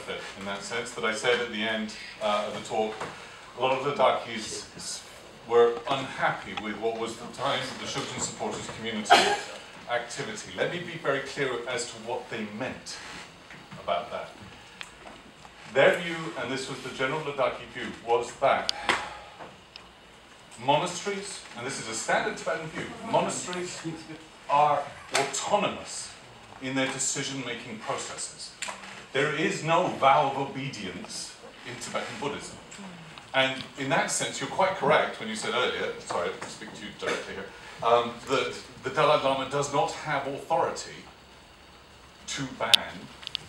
benefit in that sense that I said at the end of the talk. A lot of the Ladakis were unhappy with what was the time the Shugden supporters community activity. Let me be very clear as to what they meant about that. Their view, and this was the general Ladakhi view, was that monasteries, and this is a standard Tibetan view, monasteries are autonomous in their decision-making processes. There is no vow of obedience in Tibetan Buddhism. And in that sense, you're quite correct when you said earlier, sorry, I'll speak to you directly here, that the Dalai Lama does not have authority to ban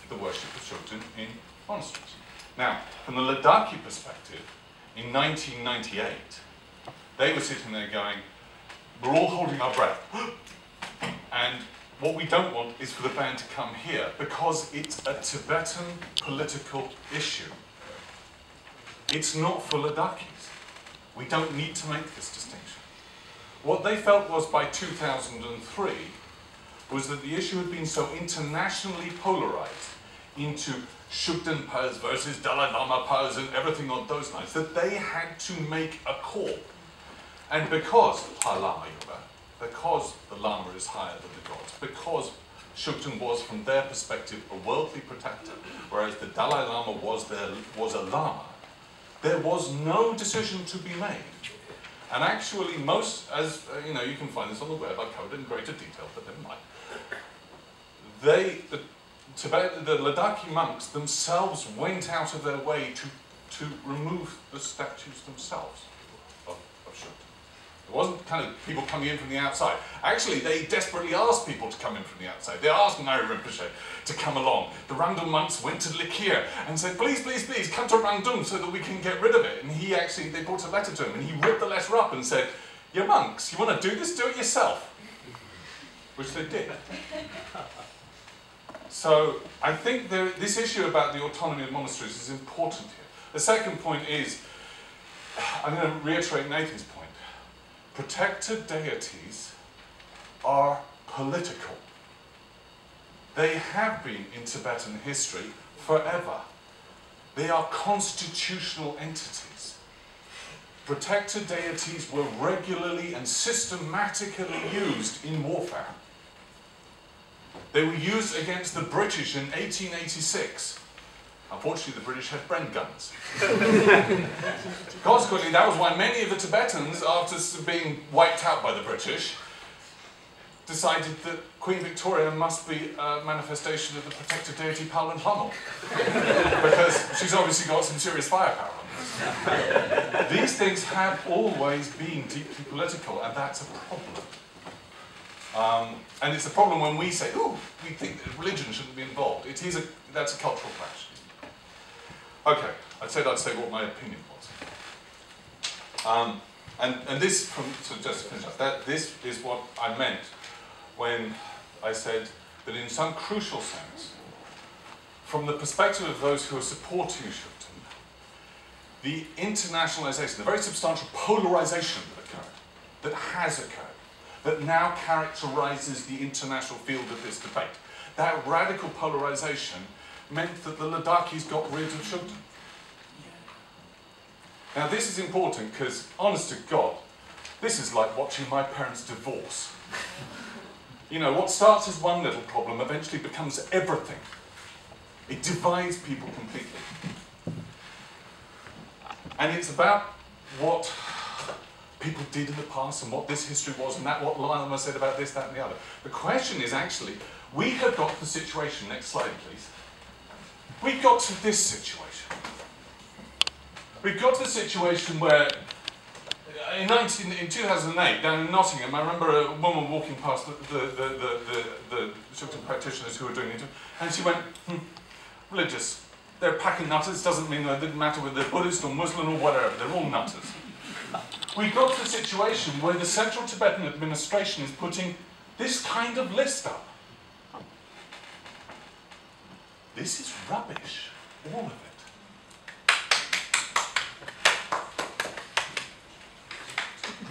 the worship of Shugden in monasteries. Now, from the Ladakhi perspective, in 1998, they were sitting there going, we're all holding our breath. And what we don't want is for the ban to come here, because it's a Tibetan political issue. It's not for Ladakis. We don't need to make this distinction. What they felt was by 2003 was that the issue had been so internationally polarized into Shugden Paz versus Dalai Lama Paz and everything on those lines that they had to make a call. And because High Lama Yoga, because the Lama is higher than the gods, because Shugden was, from their perspective, a worldly protector, whereas the Dalai Lama was a Lama, there was no decision to be made. And actually most, as you know, you can find this on the web, I covered it in greater detail, but never mind. The Ladakhi monks themselves went out of their way to remove the statues themselves of Shugden. It wasn't kind of people coming in from the outside. Actually, they desperately asked people to come in from the outside. They asked Ngari Rinpoche to come along. The Rangdung monks went to Likir and said, please, please, please, come to Rangdung so that we can get rid of it. And they brought a letter to him, and he ripped the letter up and said, you monks, you want to do this? Do it yourself. Which they did. So I think this issue about the autonomy of monasteries is important here. The second point is, I'm going to reiterate Nathan's point. Protected deities are political. They have been in Tibetan history forever. They are constitutional entities. Protected deities were regularly and systematically used in warfare. They were used against the British in 1886. Unfortunately, the British had Bren guns. Consequently, that was why many of the Tibetans, after being wiped out by the British, decided that Queen Victoria must be a manifestation of the protected deity Palan Hlamo. Because she's obviously got some serious firepower on this. These things have always been deeply political, and that's a problem. And it's a problem when we say, ooh, we think that religion shouldn't be involved. That's a cultural clash. Okay, I said I'd say what my opinion was. And this, so just to finish up, this is what I meant when I said that in some crucial sense, from the perspective of those who are supporting Shugden, the internationalization, the very substantial polarization that occurred, that has occurred, that now characterizes the international field of this debate, that radical polarization meant that the Ladakis got rid of Shugden. Now this is important because, honest to God, this is like watching my parents divorce. You know, what starts as one little problem eventually becomes everything. It divides people completely. And it's about what people did in the past and what this history was and what Lama said about this, that and the other. The question is actually, we have got the situation, next slide please. We've got to this situation. We've got to the situation where in 2008, down in Nottingham, I remember a woman walking past the Shugden practitioners who were doing it, and she went, religious. They're packing nutters, doesn't mean that it didn't matter whether they're Buddhist or Muslim or whatever, they're all nutters. We've got to the situation where the Central Tibetan administration is putting this kind of list up. This is rubbish, all of it.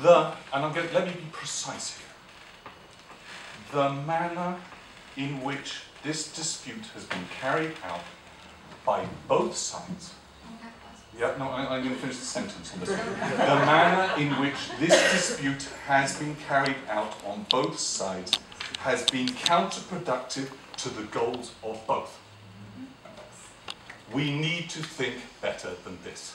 Let me be precise here. The manner in which this dispute has been carried out by both sides. Yeah, no, I'm going to finish the sentence. The manner in which this dispute has been carried out on both sides has been counterproductive to the goals of both. We need to think better than this.